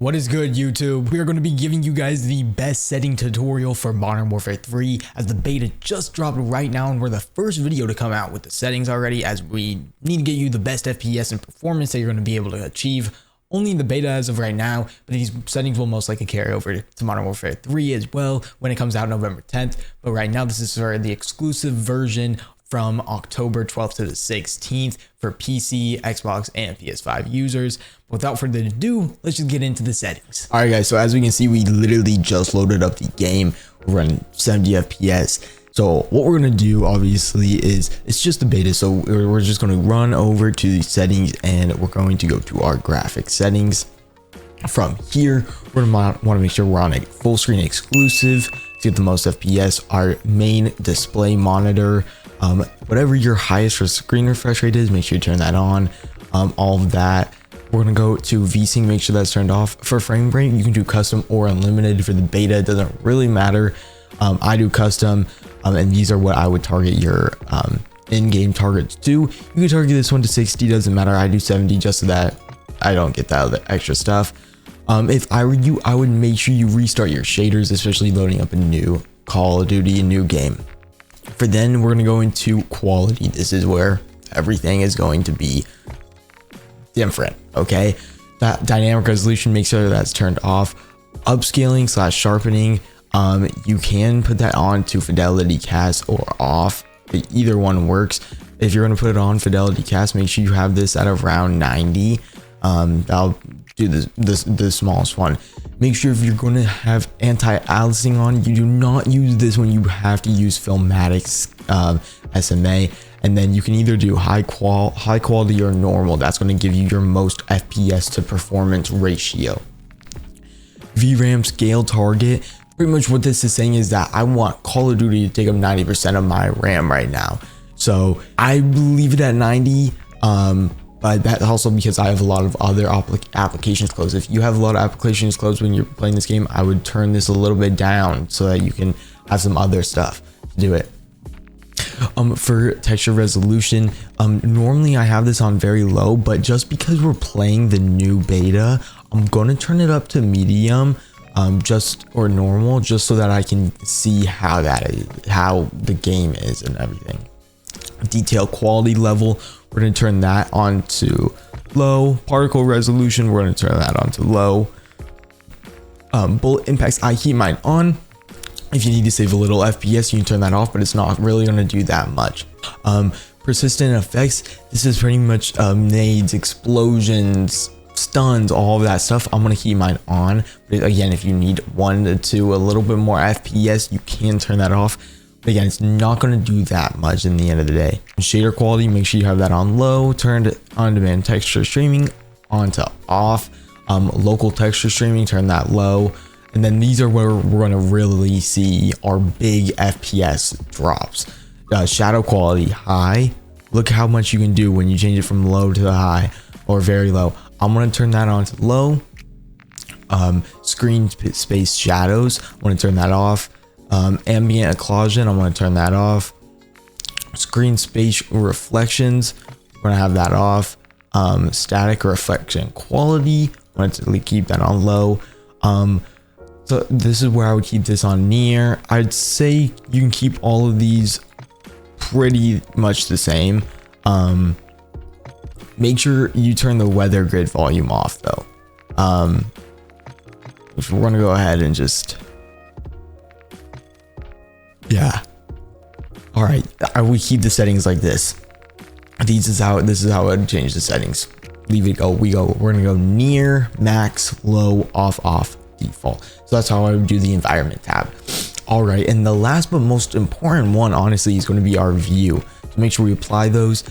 What is good, YouTube? We are going to be giving you guys the best setting tutorial for Modern Warfare 3 as the beta just dropped right now, and we're the first video to come out with the settings already, as we need to get you the best FPS and performance that you're going to be able to achieve only in the beta as of right now. But these settings will most likely carry over to Modern Warfare 3 as well when it comes out November 10th. But right now, this is for the exclusive version from October 12th to the 16th for PC, Xbox, and PS5 users. Without further ado, let's just get into the settings. All right, guys, so as we can see, we literally just loaded up the game. We're running 70 FPS. So what we're going to do, obviously, is it's just a beta. So we're just going to run over to the settings, and we're going to go to our graphic settings. From here, we're going to want to make sure we're on a full screen exclusive to get the most FPS. Our main display monitor, whatever your highest screen refresh rate is, make sure you turn that on. All of that. We're gonna go to VSync, make sure that's turned off. For frame rate, you can do custom or unlimited. For the beta, it doesn't really matter. I do custom, and these are what I would target your in-game targets to. You can target this one to 60, doesn't matter. I do 70 just so that I don't get that other extra stuff. If I were you, I would make sure you restart your shaders, especially loading up a new Call of Duty, a new game. For then, we're gonna go into quality. This is where everything is going to be different. Okay, that dynamic resolution, make sure that's turned off. Upscaling / sharpening, you can put that on to fidelity cast or off. Either one works. If you're going to put it on fidelity cast, make sure you have this at around 90. That'll do the smallest one. Make sure if you're going to have anti-aliasing on, you do not use this when you have to use Filmatics SMA. And then you can either do high quality or normal. That's going to give you your most FPS to performance ratio. VRAM scale target. Pretty much what this is saying is that I want Call of Duty to take up 90% of my RAM right now. So I leave it at 90. But that's also because I have a lot of other applications closed. If you have a lot of applications closed when you're playing this game, I would turn this a little bit down so that you can have some other stuff to do it. For texture resolution, normally I have this on very low, but just because we're playing the new beta, I'm going to turn it up to medium, or normal, just so that I can see how the game is and everything. Detail quality level, we're going to turn that on to low. Particle resolution, we're going to turn that on to low. Bullet impacts, I keep mine on. If you need to save a little FPS, you can turn that off, but it's not really going to do that much. Persistent effects, this is pretty much nades, explosions, stuns, all of that stuff. I'm going to keep mine on. But again, if you need 1 to a little bit more FPS, you can turn that off. But again, it's not going to do that much in the end of the day. Shader quality, make sure you have that on low. Turned on-demand texture streaming on to off. Local texture streaming, turn that low. And then these are where we're going to really see our big FPS drops. Shadow quality, high. Look how much you can do when you change it from low to high or very low. I'm going to turn that on to low. Screen space shadows, I'm going to turn that off. Ambient occlusion, I'm going to turn that off. Screen space reflections, we're going to have that off. Static reflection quality, I'm going to keep that on low. So this is where I would keep this on near. I'd say you can keep all of these pretty much the same. Make sure you turn the weather grid volume off though. If we're gonna go ahead and just, yeah. All right, I would keep the settings like this. This is how I would change the settings. Leave it go. We're gonna go near, max, low, off, default. So that's how I would do the environment tab. All right, and the last but most important one, honestly, is going to be our view. So make sure we apply those.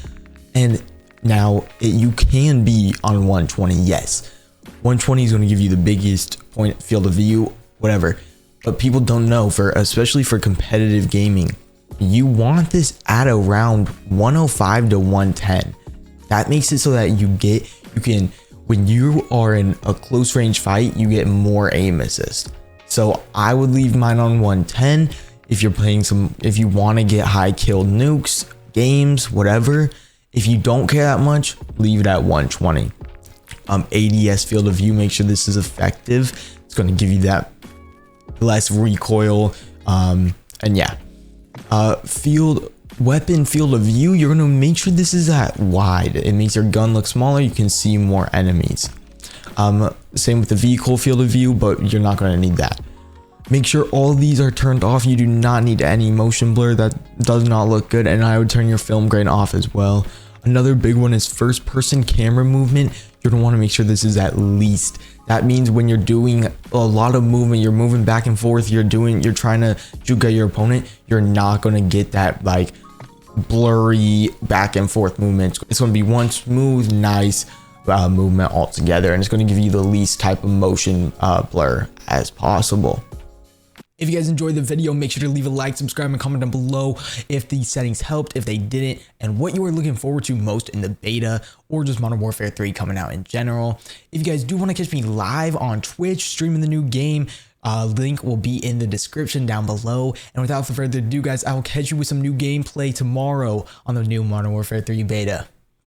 And now you can be on 120. Yes, 120 is going to give you the biggest field of view, whatever. But people don't know, especially for competitive gaming, you want this at around 105 to 110. That makes it so that you can, when you are in a close range fight, you get more aim assist. So I would leave mine on 110. If you're playing if you want to get high kill nukes, games, whatever. If you don't care that much, leave it at 120. ADS field of view. Make sure this is effective. It's going to give you that less recoil. And yeah, weapon field of view, you're going to make sure this is at wide. It makes your gun look smaller. You can see more enemies. Same with the vehicle field of view, but you're not going to need that. Make sure all these are turned off. You do not need any motion blur. That does not look good. And I would turn your film grain off as well. Another big one is first person camera movement. You're going to want to make sure this is at least. That means when you're doing a lot of movement, you're moving back and forth, you're trying to juke at your opponent, you're not going to get that like blurry back and forth movement. It's going to be one smooth, nice movement altogether, and it's going to give you the least type of motion blur as possible. If you guys enjoyed the video, make sure to leave a like, subscribe, and comment down below if these settings helped, if they didn't, and what you are looking forward to most in the beta or just Modern Warfare 3 coming out in general. If you guys do want to catch me live on Twitch streaming the new game, link will be in the description down below. And without further ado, guys, I will catch you with some new gameplay tomorrow on the new Modern Warfare 3 beta.